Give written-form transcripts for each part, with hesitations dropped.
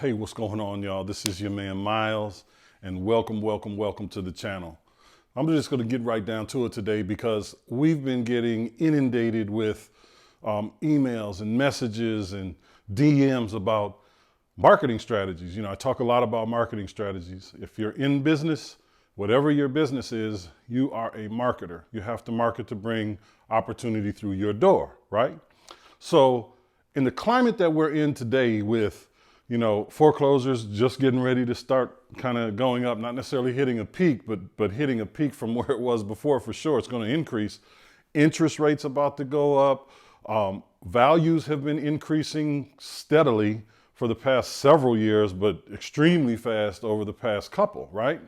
Hey, what's going on, y'all? This is your man Myles, and welcome to the channel. I'm just going to get right down to it today because we've been getting inundated with emails and messages and DMs about marketing strategies. You know, I talk a lot about marketing strategies. If you're in business, whatever your business is, you are a marketer. You have to market to bring opportunity through your door, right? So in the climate that we're in today with foreclosures just getting ready to start kind of going up, not necessarily hitting a peak, but hitting a peak from where it was before for sure. It's going to increase. Interest rates about to go up. Values have been increasing steadily for the past several years, but extremely fast over the past couple, right?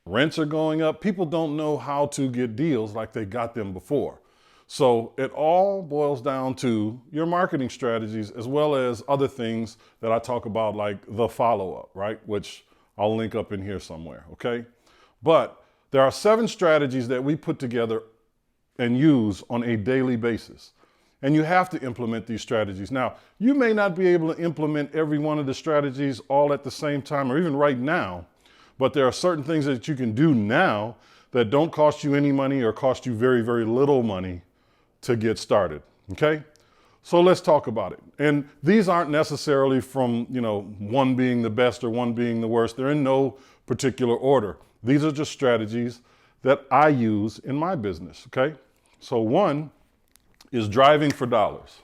Rents are going up. People don't know how to get deals like they got them before. So it all boils down to your marketing strategies as well as other things that I talk about, like the follow-up, right? Which I'll link up in here somewhere, okay? But there are 7 strategies that we put together and use on a daily basis. And you have to implement these strategies. Now, you may not be able to implement every one of the strategies all at the same time or even right now, but there are certain things that you can do now that don't cost you any money or cost you very, very little money to get started, okay? So let's talk about it. And these aren't necessarily from, one being the best or one being the worst. They're in no particular order. These are just strategies that I use in my business, okay? So one is driving for dollars.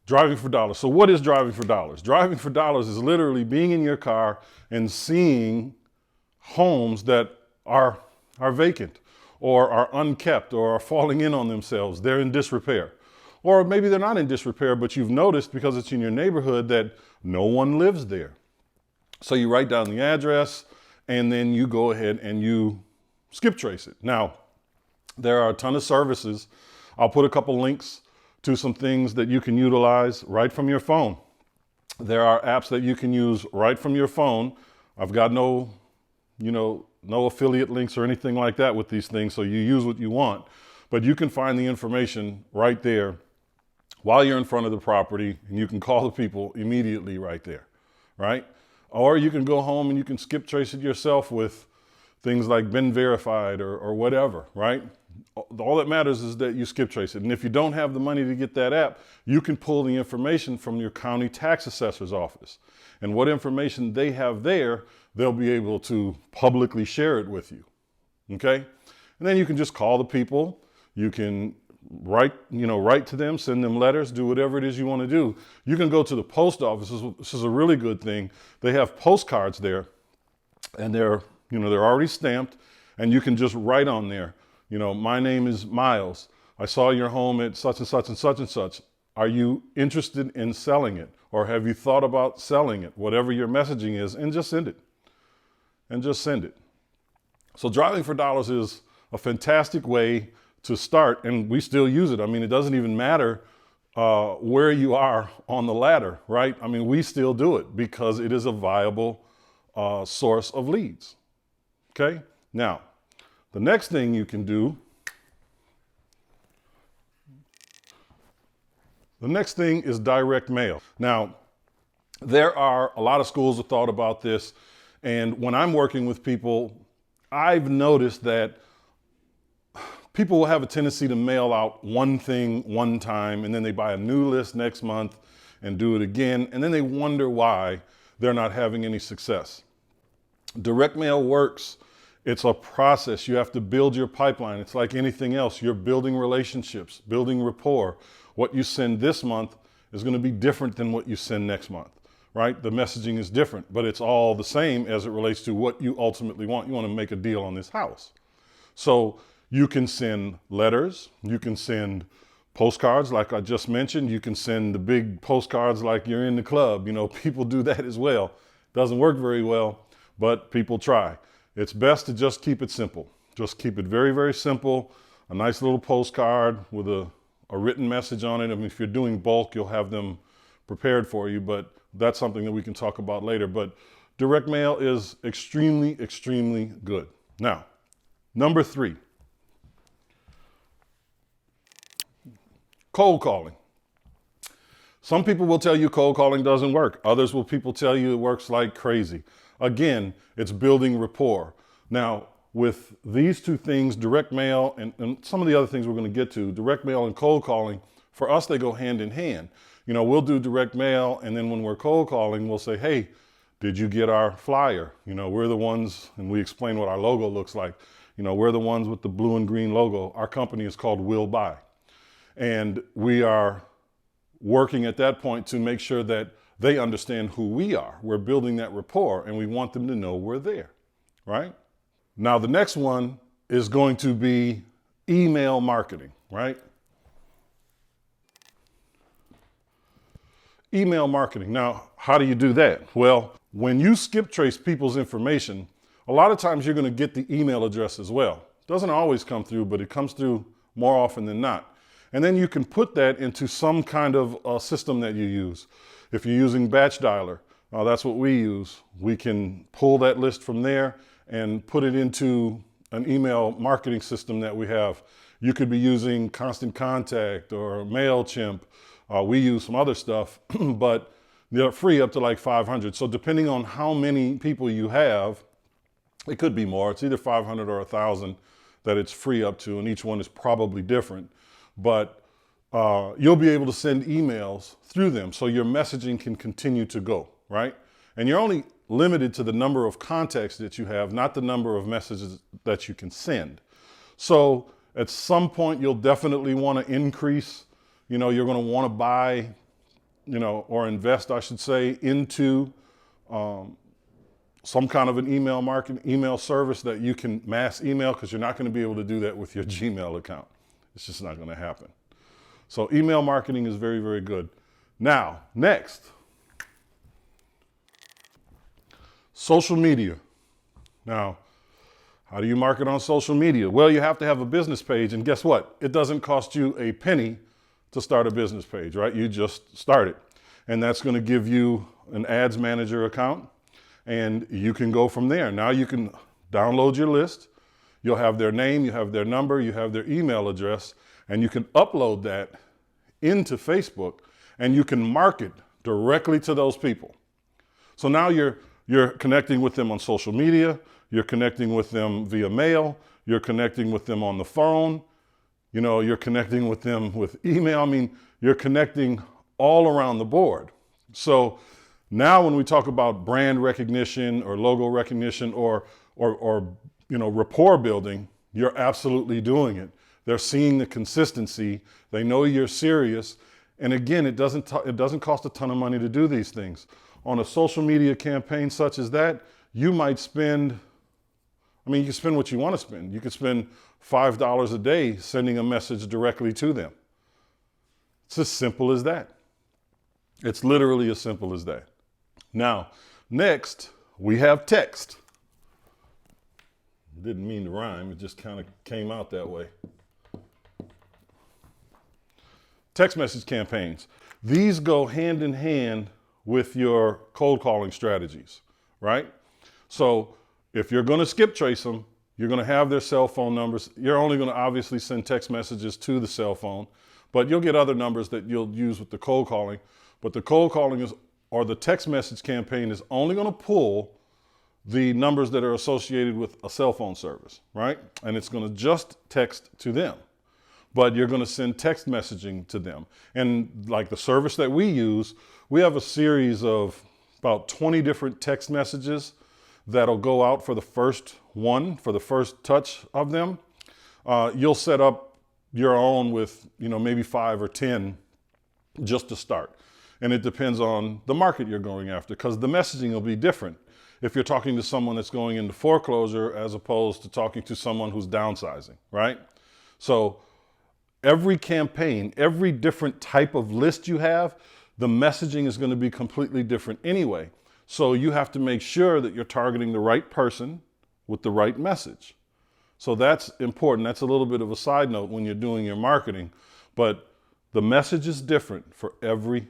Driving for dollars. So what is driving for dollars? Driving for dollars is literally being in your car and seeing homes that are vacant or are unkept or are falling in on themselves. They're in disrepair. Or maybe they're not in disrepair, but you've noticed because it's in your neighborhood that no one lives there. So you write down the address and then you go ahead and you skip trace it. Now, there are a ton of services. I'll put a couple links to some things that you can utilize right from your phone. There are apps that you can use right from your phone. I've got no affiliate links or anything like that with these things, so you use what you want. But you can find the information right there while you're in front of the property, and you can call the people immediately right there, right? Or you can go home and you can skip trace it yourself with things like been verified or whatever, right? All that matters is that you skip trace it. And if you don't have the money to get that app, you can pull the information from your county tax assessor's office. And what information they have there, they'll be able to publicly share it with you, okay? And then you can just call the people. You can write to them, send them letters, do whatever it is you want to do. You can go to the post office. This is a really good thing. They have postcards there, and they're already stamped, and you can just write on there, my name is Myles. I saw your home at such and such and such and such. Are you interested in selling it? Or have you thought about selling it? Whatever your messaging is, and just send it. And just send it. So driving for dollars is a fantastic way to start, and we still use it. I mean, it doesn't even matter where you are on the ladder, right? I mean, we still do it because it is a viable source of leads, okay? Now, the next thing you can do, the next thing is direct mail. Now, there are a lot of schools of thought about this. And when I'm working with people, I've noticed that people will have a tendency to mail out one thing one time, and then they buy a new list next month and do it again. And then they wonder why they're not having any success. Direct mail works. It's a process. You have to build your pipeline. It's like anything else. You're building relationships, building rapport. What you send this month is going to be different than what you send next month, right? The messaging is different, but it's all the same as it relates to what you ultimately want. You want to make a deal on this house. So you can send letters. You can send postcards like I just mentioned. You can send the big postcards like you're in the club. People do that as well. Doesn't work very well, but people try. It's best to just keep it simple. Just keep it very, very simple. A nice little postcard with a written message on it. I mean, if you're doing bulk, you'll have them prepared for you, but that's something that we can talk about later. But direct mail is extremely, extremely good. Now, number 3, cold calling. Some people will tell you cold calling doesn't work. Others will people tell you it works like crazy. Again, it's building rapport. Now, with these two things, direct mail and some of the other things we're going to get to, direct mail and cold calling, for us, they go hand in hand. You know, we'll do direct mail, and then when we're cold calling, we'll say, hey, did you get our flyer? You know, we're the ones, and we explain what our logo looks like. You know, we're the ones with the blue and green logo. Our company is called Will Buy. And we are working at that point to make sure that they understand who we are. We're building that rapport, and we want them to know we're there, right? Now, the next one is going to be email marketing, right? Email marketing. Now, how do you do that? Well, when you skip trace people's information, a lot of times you're going to get the email address as well. It doesn't always come through, but it comes through more often than not. And then you can put that into some kind of system that you use. If you're using batch dialer, that's what we use. We can pull that list from there and put it into an email marketing system that we have. You could be using Constant Contact or MailChimp. We use some other stuff, but they're free up to like 500. So depending on how many people you have, it could be more. It's either 500 or 1,000 that it's free up to, and each one is probably different. But you'll be able to send emails through them so your messaging can continue to go, right? And you're only limited to the number of contacts that you have, not the number of messages that you can send. So at some point, you'll definitely want to increase. You know, you're going to want to buy, you know, or invest, I should say, into some kind of an email marketing, email service that you can mass email, because you're not going to be able to do that with your Gmail account. It's just not going to happen. So email marketing is very, very good. Now, next, social media. Now, how do you market on social media? Well, you have to have a business page, and guess what? It doesn't cost you a penny to start a business page, right? You just start it. And that's going to give you an ads manager account, and you can go from there. Now you can download your list. You'll have their name, you have their number, you have their email address, and you can upload that into Facebook, and you can market directly to those people. So now you're connecting with them on social media, you're connecting with them via mail, you're connecting with them on the phone, you know, you're connecting with them with email. I mean, you're connecting all around the board. So now when we talk about brand recognition or logo recognition or you know, rapport building, you're absolutely doing it. They're seeing the consistency. They know you're serious. And again, it doesn't cost a ton of money to do these things. On a social media campaign such as that, you might spend, I mean, you can spend what you want to spend. You could spend $5 a day sending a message directly to them. It's as simple as that. It's literally as simple as that. Now, next, we have text. Didn't mean to rhyme, it just kind of came out that way. Text message campaigns. These go hand in hand with your cold calling strategies, right? So if you're going to skip trace them, you're going to have their cell phone numbers. You're only going to obviously send text messages to the cell phone, but you'll get other numbers that you'll use with the cold calling. But the cold calling is, or the text message campaign is only going to pull the numbers that are associated with a cell phone service, right? And it's going to just text to them, but you're going to send text messaging to them. And like the service that we use, we have a series of about 20 different text messages that'll go out for the first one, for the first touch of them. You'll set up your own with, you know, maybe 5 or 10 just to start. And it depends on the market you're going after, because the messaging will be different if you're talking to someone that's going into foreclosure as opposed to talking to someone who's downsizing, right? So every campaign, every different type of list you have, the messaging is going to be completely different anyway. So you have to make sure that you're targeting the right person with the right message. So that's important. That's a little bit of a side note when you're doing your marketing, but the message is different for every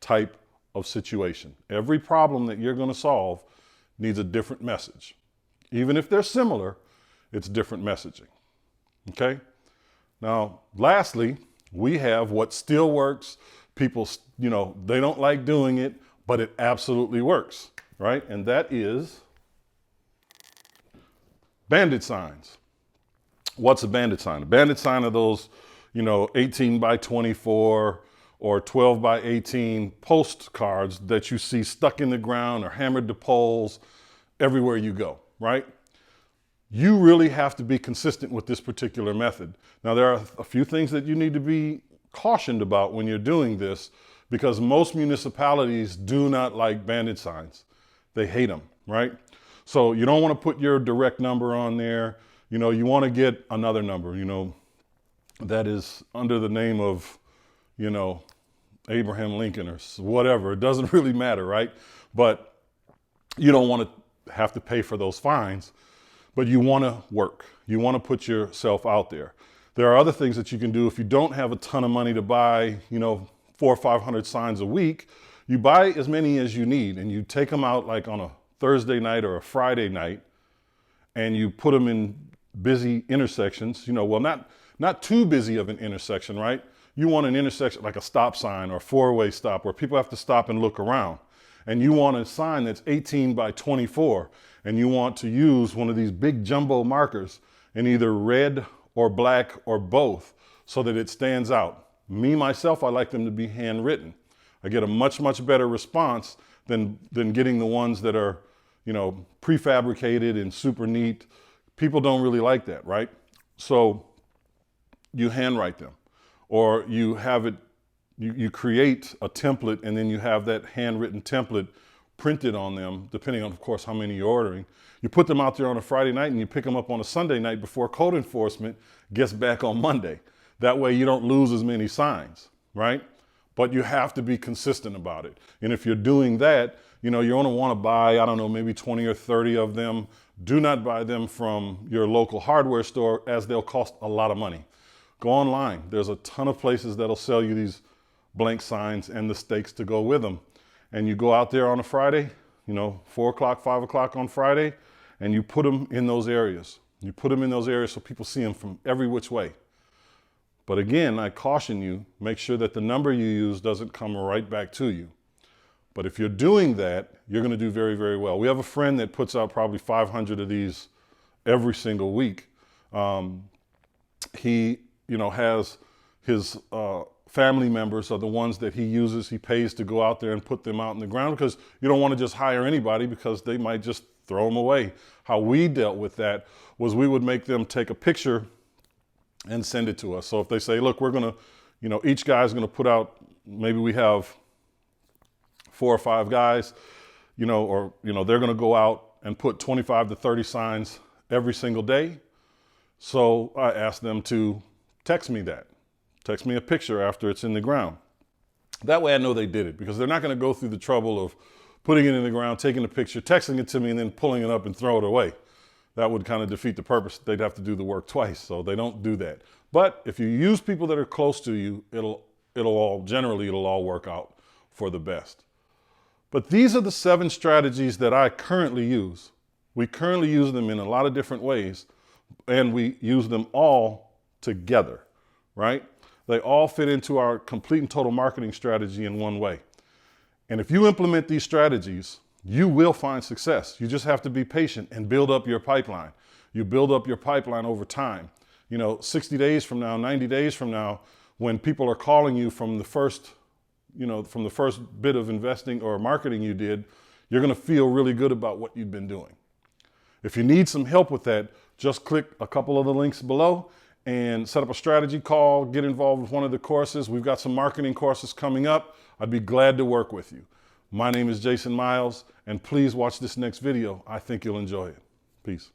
type of situation. Every problem that you're going to solve needs a different message. Even if they're similar, it's different messaging. Okay? Now, lastly, we have what still works people, they don't like doing it, but it absolutely works, right? And that is bandit signs. What's a bandit sign? A bandit sign are those, 18 by 24 or 12 by 18 postcards that you see stuck in the ground or hammered to poles everywhere you go, right? You really have to be consistent with this particular method. Now, there are a few things that you need to be cautioned about when you're doing this, because most municipalities do not like bandit signs. They hate them, right? So you don't want to put your direct number on there. You want to get another number, that is under the name of, Abraham Lincoln or whatever. It doesn't really matter, right? But you don't want to have to pay for those fines, but you want to work. You want to put yourself out there. There are other things that you can do if you don't have a ton of money to buy, 400 or 500 signs a week. You buy as many as you need, and you take them out like on a Thursday night or a Friday night, and you put them in busy intersections, not too busy of an intersection, right? You want an intersection like a stop sign or a four-way stop where people have to stop and look around. And you want a sign that's 18 by 24, and you want to use one of these big jumbo markers in either red or black or both so that it stands out. Me, myself, I like them to be handwritten. I get a much, much better response than getting the ones that are, prefabricated and super neat. People don't really like that, right? So you handwrite them, or you have it, you create a template, and then you have that handwritten template printed on them, depending on, of course, how many you're ordering. You put them out there on a Friday night and you pick them up on a Sunday night before code enforcement gets back on Monday. That way you don't lose as many signs, right? But you have to be consistent about it. And if you're doing that, you're going to want to buy, I don't know, maybe 20 or 30 of them. Do not buy them from your local hardware store, as they'll cost a lot of money. Go online. There's a ton of places that'll sell you these blank signs and the stakes to go with them. And you go out there on a Friday, 4 o'clock, 5 o'clock on Friday, and you put them in those areas. You put them in those areas so people see them from every which way. But again, I caution you, make sure that the number you use doesn't come right back to you. But if you're doing that, you're going to do very, very well. We have a friend that puts out probably 500 of these every single week. He, has his family members are the ones that he uses. He pays to go out there and put them out in the ground, because you don't want to just hire anybody, because they might just throw them away. How we dealt with that was we would make them take a picture and send it to us. So if they say, look, we're going to, each guy's going to put out, maybe we have 4 or 5 guys, they're going to go out and put 25 to 30 signs every single day. So I asked them to text me that. Text me a picture after it's in the ground. That way I know they did it, because they're not going to go through the trouble of putting it in the ground, taking a picture, texting it to me, and then pulling it up and throw it away. That would kind of defeat the purpose. They'd have to do the work twice, so they don't do that. But if you use people that are close to you, it'll all work out for the best. But these are the 7 strategies that I currently use. We currently use them in a lot of different ways, and we use them all together, right? They all fit into our complete and total marketing strategy in one way. And if you implement these strategies, you will find success. You just have to be patient and build up your pipeline. You build up your pipeline over time. 60 days from now, 90 days from now, when people are calling you from the first bit of investing or marketing you did, you're going to feel really good about what you've been doing. If you need some help with that, just click a couple of the links below and set up a strategy call, get involved with one of the courses. We've got some marketing courses coming up. I'd be glad to work with you. My name is Jason Myles, and please watch this next video. I think you'll enjoy it. Peace.